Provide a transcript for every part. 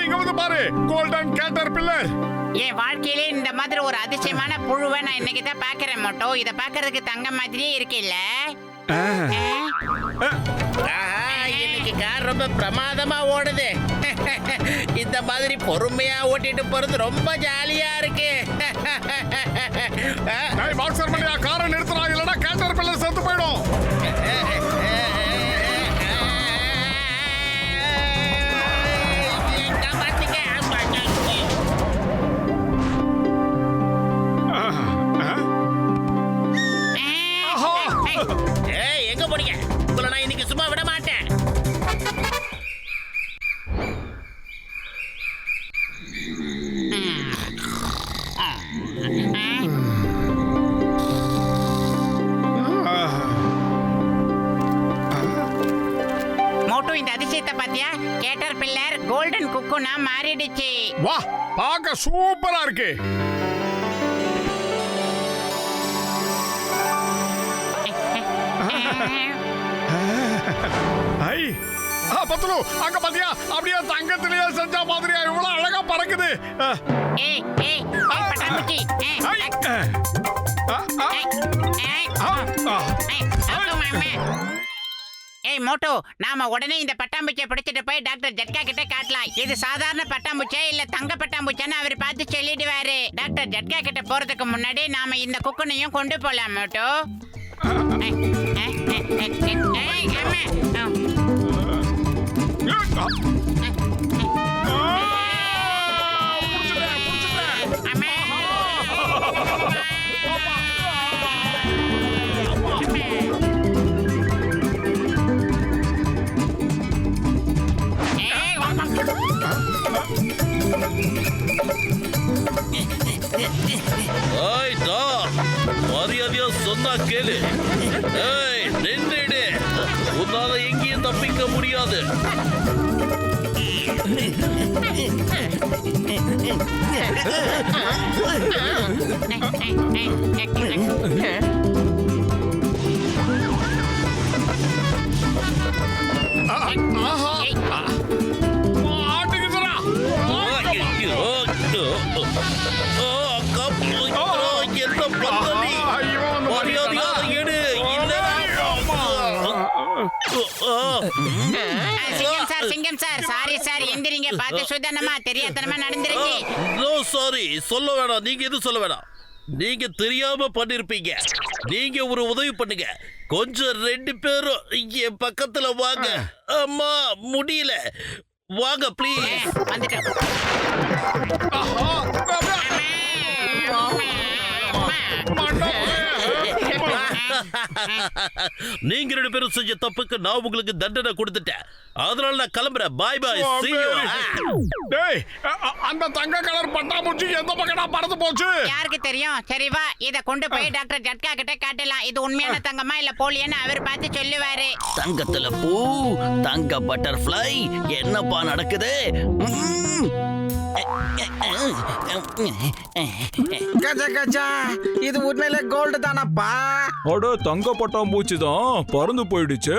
இங்க வந்து பாரு, கோல்டன் கேட்டர்பில்லர். என் வாழ்க்கையிலே இந்த மாதிரி ஒரு அதிசயமான புழுவை நான் இன்னைக்கு தான் பாக்குறேன் மோட்டோ. இத பாக்குறதுக்கு தங்க மாதிரியே இருக்குல்ல. இன்னைக்கு கார் ரொம்ப பிரமாதமா ஓடுது. இந்த மாதிரி பொறுமையா ஓட்டிட்டு போறது ரொம்ப ஜாலியா இருக்கு. பாக்ஸர் மணியா காரை நிறுத்துறா, இல்லனா கேட்டர்பில்லர் செத்து போயிடும். எங்க போறீங்க? உங்களை நான் இன்னைக்கு சும்மா விட மாட்டேன். மோட்டோ, இந்த அதிசயத்தை பாத்தியா? கேட்டர்பில்லர் கோல்டன் குக்குனா மாறிடுச்சு. வா, பார்க்க சூப்பரா இருக்கு. ஐ பத்துலு, அங்க பாத்தியா? அப்படியே தங்கத்திலேயே செஞ்ச மாதிரியா இவ்வளவு அழகா பறக்குது. பட்டாம்பூச்சி. மோட்டோ, நாம உடனே இந்த பட்டாம்பூச்சியை பிடிச்சிட்டு போய் டாக்டர் ஜட்கா கிட்ட காட்டலாம். இது சாதாரண பட்டாம்பூச்சா இல்ல தங்க பட்டாம்பூச்சான்னு அவர் பார்த்து சொல்லிடுவாரு. டாக்டர் ஜட்கா கிட்ட போறதுக்கு முன்னாடி நாம இந்த குக்கனையும் கொண்டு போலாம் மோட்டோ. மரியாதையா சொன்னா கேளு. நின்றுடு, உன்னால எங்கேயும் தப்பிக்க முடியாது. சிங்கம் சார், சாரி சார், எந்திரிங்க. பார்த்து சுதனமா தெரியாதனமா நடந்துருச்சு. நோ சாரி, சொல்ல வேணாம். நீங்க எதுவும் சொல்ல வேணாம். நீங்க தெரியாம பண்ணிருப்பீங்க. நீங்க ஒரு உதவி பண்ணுங்க. கொஞ்சம் 2 பேரும் என் பக்கத்துல வாங்க. அம்மா முடியல, வாங்க ப்ளீஸ். வந்துட்டேன். நீங்க 2 பேரும் செஞ்ச தப்புக்கு நான் உங்களுக்கு தண்டனை கொடுத்துட்டேன். அதனால நான் கிளம்புறேன். பாய் பாய். டேய், அந்த தங்க கலர் பட்டாம்பூச்சி எந்த பக்கடா பறந்து போச்சு? யாருக்கு தெரியும்? சரி வா, இத கொண்டு போய் டாக்டர் ஜட்கா கிட்ட காட்டலாம். இது உண்மையான தங்கமா இல்ல போலியான்னு அவர் பார்த்து சொல்லுவாரு. தங்கத்துல பூ, தங்க பட்டர்ஃப்ளை, என்னப்பா நடக்குது? கஜா கஜா, இது உண்மையிலே கோல்டு தானப்பா? அட, தங்க பட்டாம்பூச்சி தான் பறந்து போயிடுச்சு.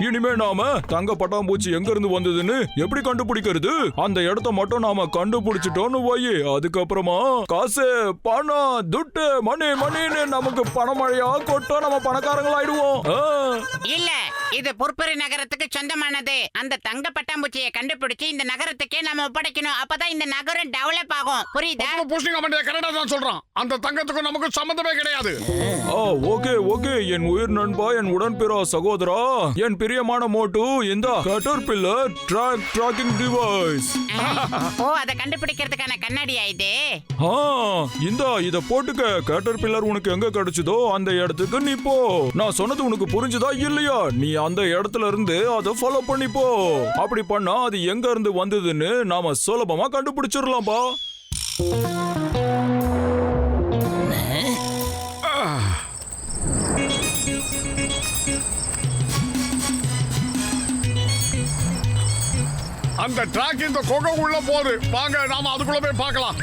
இனிமே நாம தங்க பட்டாம்பூச்சி எங்க இருந்து வந்ததுன்னு எப்படி கண்டுபிடிக்கிறது? அந்த இடத்த மட்டும் நாம கண்டுபிடிச்சிட்டோம்னு போய் அதுக்கப்புறமா காசு, பணம், துட்டு, மணின்னு நமக்கு பணமழையா கொட்டும். நம்ம பணக்காரங்களாயிடுவோம். இல்ல, இது புர்பரி நகரத்துக்கு சொந்தமானது. அந்த தங்க பட்டாம்பூச்சியை கண்டுபிடிச்சு இந்த நகரத்துக்கே நாம ஒப்படைக்கணும். அப்பதான் இந்த நகரம் டெவலப் ஆகும். புரியுதா? கரெக்டா தான் சொல்றான். அந்த தங்கத்துக்கு நமக்கு சம்பந்தமே கிடையாது. ஓகே, என் உயிர் நண்பா, என் உடன்பிறா சகோதரா, என் பிரியமான மோட்டு, இந்த கேட்டர்பில்லர் ட்ராக்கிங் டிவைஸ். ஓ, அத கண்டுபிடிக்கிறதுக்கான கண்ணாடியா இது? இத போட்டுக்க. கேட்டர்பில்லர் உனக்கு எங்க கிடைச்சதோ அந்த இடத்துக்கு நீ போ. நான் சொன்னது உனக்கு புரிஞ்சுதா இல்லையா? நீ அந்த இடத்துல இருந்து அதை ஃபாலோ பண்ணி போ. அப்படி பண்ணா அது எங்க இருந்து வந்ததுன்னு நாம சுலபமா கண்டுபிடிச்சிடலாம்பா. அந்த ட்ராக் இந்த குகை உள்ள போகுது. வாங்க நாம அதுக்குள்ள போய் பார்க்கலாம்.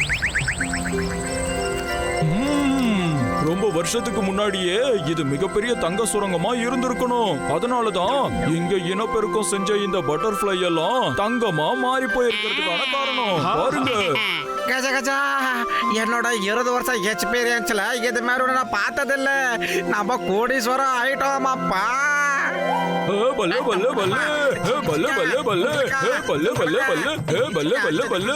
ரொம்ப வருஷத்துக்கு முன்னாடியே இது மிகப்பெரிய தங்க சுரங்கமா இருந்திருக்கணும். அதனாலதான் இங்க இனப்பெருக்கம் செஞ்ச இந்த பட்டர்ஃப்ளை எல்லாம் தங்கமா மாறி போயிருக்கிறதுக்கான காரணம் பாருங்க. கஜ கஜா என்னோட 20 வருஷம் எக்ஸ்பீரியன்ஸ்ல இது மாதிரி ஒண்ணு நான் பார்த்ததில்ல. நம்ம கோடீஸ்வரம் ஆயிட்டோமாப்பா. பல்ல பல்ல பல்ல பல்ல பல்ல பல்ல பல்ல பல்ல பல்ல பல்ல பல்ல பல்ல.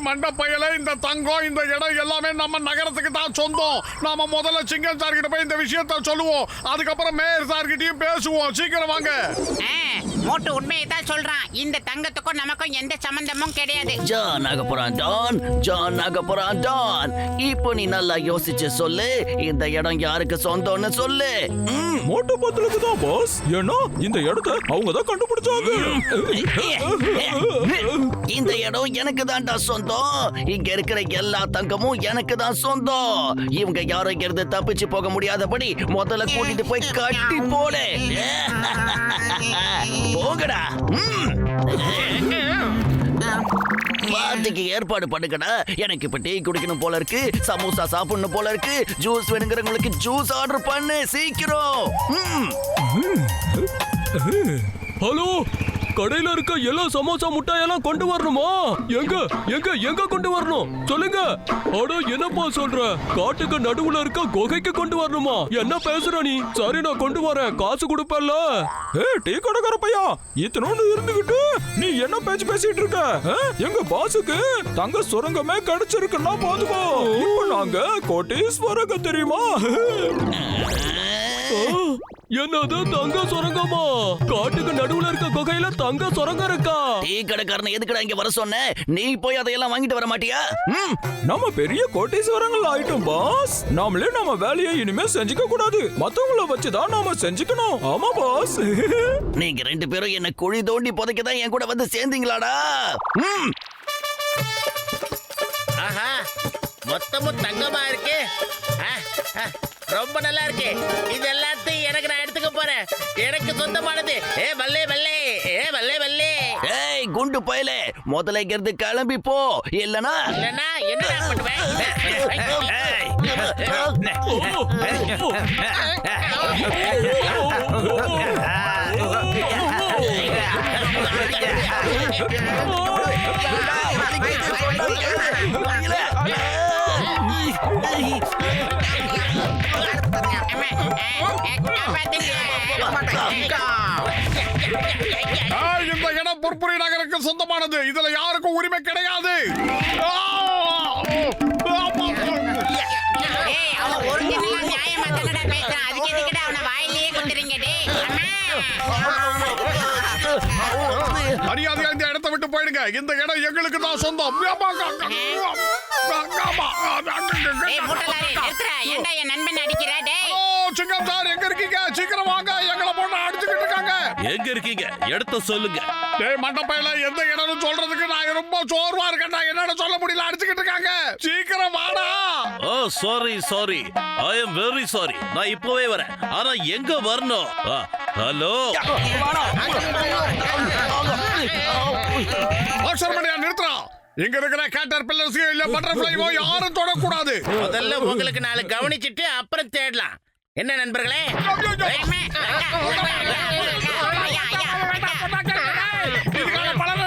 மண்ட பயல, இந்த தங்கம் இந்த இடம் எல்லாமே நம்ம நகரத்துக்கு தான் சொந்தம். நாம முதல்ல சிங்கம் சார் கிட்ட போய் இந்த விஷயத்த சொல்லுவோம். அதுக்கப்புறம் மேயர் சார் கிட்டயும் பேசுவோம். சீக்கிரம் வாங்க. மோட்டு உண்மையை தான் சொல்றான். இந்த தங்கத்துக்கும் நமக்கும் எந்த சம்பந்தமும் கிடையாது. ஜான் ஆக போறான் டான், ஜான் ஆக போறான் டான். இப்போ நீ நல்லா யோசிச்சு சொல்லு, இந்த இடம் யாருக்கு சொந்தம்னு சொல்லு. மோட்டு பத்தலுக்கு தான் பாஸ். ஏன்னா இந்த இடத்தை அவங்க தான் கண்டுபிடிச்சாங்க. இந்த இடம் எனக்கு தான்டா சொந்தம். இங்க இருக்கிற எல்லா தங்கமும் எனக்கு தான் சொந்தம். இவங்க யாரும் இங்க இருந்து தப்பிச்சு போக முடியாதபடி முதல்ல கூட்டிட்டு போய் கட்டி போடு. போகடா. பார்ட்டிக்கு ஏற்பாடு பண்ணுங்கடா. எனக்கு இப்ப டீ குடிக்கணும் போல இருக்கு, சமோசா சாப்பிடணும் போல இருக்கு, ஜூஸ் வேணுங்கிறவங்களுக்கு ஜூஸ் ஆர்டர் பண்ணு சீக்கிரம். ஹலோ, கடையில இருக்க எல்லா சமோசா முட்டாயெல்லாம் கொண்டு வரணுமா? எங்க எங்க எங்க கொண்டு வரணும் சொல்லுங்க. அட என்னப்பா சொல்ற? காட்டுக்கு நடுவுல இருக்க குகைக்கு கொண்டு வரணுமா? என்ன பேசுற நீ? சரி நான் கொண்டு வரேன், காசு கொடுப்பல்ல. டீ கடைக்கார பையா, இத்தனோண்டு இருந்துகிட்டு நீ என்ன பேச்சு பேசிட்டு இருக்க? எங்க பாசுக்கு தங்க சுரங்கமே கிடைச்சிருக்குன்னா பாத்துக்கோ. இப்ப நாங்க கோட்டீஸ்வரங்க தெரியுமா? என்னது தங்க சுரங்கமா? காட்டுக்கு நடுவுல இருக்க குகையில தங்க சுரங்கம் இருக்கா? டீ கடைக்காரனை எதுக்குடா இங்க வர சொன்ன? நீ போய் அதையெல்லாம் வாங்கிட்டு வர மாட்டியா? நம்ம பெரிய கோட்டீஸ்வரங்கள் ஆயிட்டோம் பாஸ். நாமளே நம்ம வேலையை இனிமே செஞ்சுக்க கூடாது, மத்தவங்கள வச்சுதான் நாம செஞ்சுக்கணும். ஆமா பாஸ். நீங்க 2 பேரும் என்ன குழி தோண்டி புதைக்கதான் என் கூட வந்து சேர்ந்தீங்களாடா? ஆஹா, மொத்தமும் தங்கமா இருக்கு. ரொம்ப நல்லா இருக்கு. இது எல்லாத்தையும் எனக்கு நான் எடுத்துக்க போறேன். எனக்கு சொந்தமானது. பல்லே பல்லே, பல்லே பல்லே. ஏய் குண்டு பயலே, முதல்ல இங்க இருந்து கிளம்பி போ. இல்லனா என்ன பண்ணுவேன்? இந்த இடம் புர்புரி நகருக்கு சொந்தமானது. இதுல யாருக்கும் உரிமை கிடையாது. மரியாதையா இந்த இடத்தை விட்டு போயிடுங்க. இந்த இடம் எங்களுக்கு தான் சொந்தம். சிங்கம் சார் எங்க இருக்கீங்க? சீக்கிரம் வாங்க. எங்களை போட்டு அடிச்சுக்கிட்டு இருக்காங்க. எங்க இருக்கீங்க? இடத்த சொல்லுங்க. டேய் மண்டப்பையில எந்த இடம்னு சொல்றதுக்கு நான் ரொம்ப சோர்வா இருக்கேன்டா. என்னோட சொல்ல முடியல, அடிச்சுக்கிட்டு இருக்காங்க. சீக்கிரம் வாடா. Oh sorry, I am very sorry. நான் இப்பவே வரேன். ஆனா எங்க வரணும்? ஹலோ, அவசரமணியா நிறுத்துறா. இங்க இருக்கிற கேட்டர் பில்லர்ஸையோ இல்ல பட்டர்ஃப்ளைவோ யாரும் தொடக்கூடாது. முதல்ல உங்களுக்கு நாளை கவனிச்சிட்டு அப்புறம் தேடலாம். என்ன நண்பர்களே?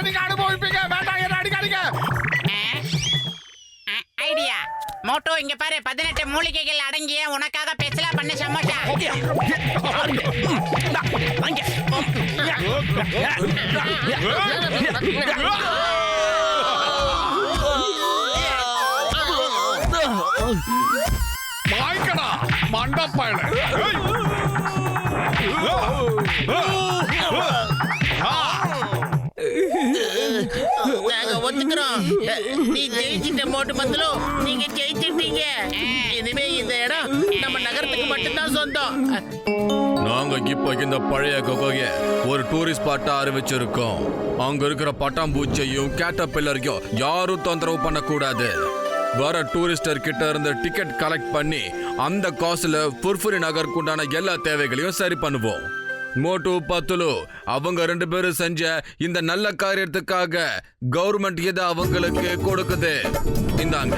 நீங்க அனுபவிப்பீங்க. வேண்டாம், என்ன அடிக்காதீங்க. ஐடியா மோட்டோ, இங்க பாரு, 18 மூலிகைகள் அடங்கிய உனக்காக பேசலாம் பண்ண சமோசா. வாய்க்கடா மண்டப்பையில. நாங்க ஒத்துக்கிறோம். நீ ஜெயிச்சிட்ட மோட்டு பத்தலோ, நீங்க ஜெயிச்சிட்டீங்க. இனிமே இந்த இடம் நம்ம நகரத்துக்கு மட்டும்தான் சொந்தம். நாங்க இப்ப இந்த பழைய குகைய ஒரு டூரிஸ்ட் ஸ்பாட்டா அறிவிச்சிருக்கோம். அங்க இருக்கிற பட்டாம்பூச்சியையும் கேட்டர்பில்லரையும் யாரும் தொந்தரவு பண்ணக்கூடாது. வர டூரிஸ்டர் கிட்ட இருந்து டிக்கெட் கலெக்ட் பண்ணி அந்த காசுல புர்புரி நகருக்கு உண்டான எல்லா தேவைகளையும் சரி பண்ணுவோம். மோட்டு பத்துலு அவங்க 2 பேரும் செஞ்ச இந்த நல்ல காரியத்துக்காக கவர்மெண்ட் இதை அவங்களுக்கு கொடுக்குது. இந்தாங்க.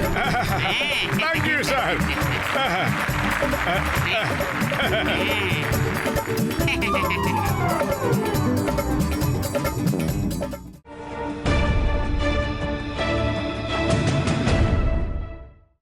Thank you sir.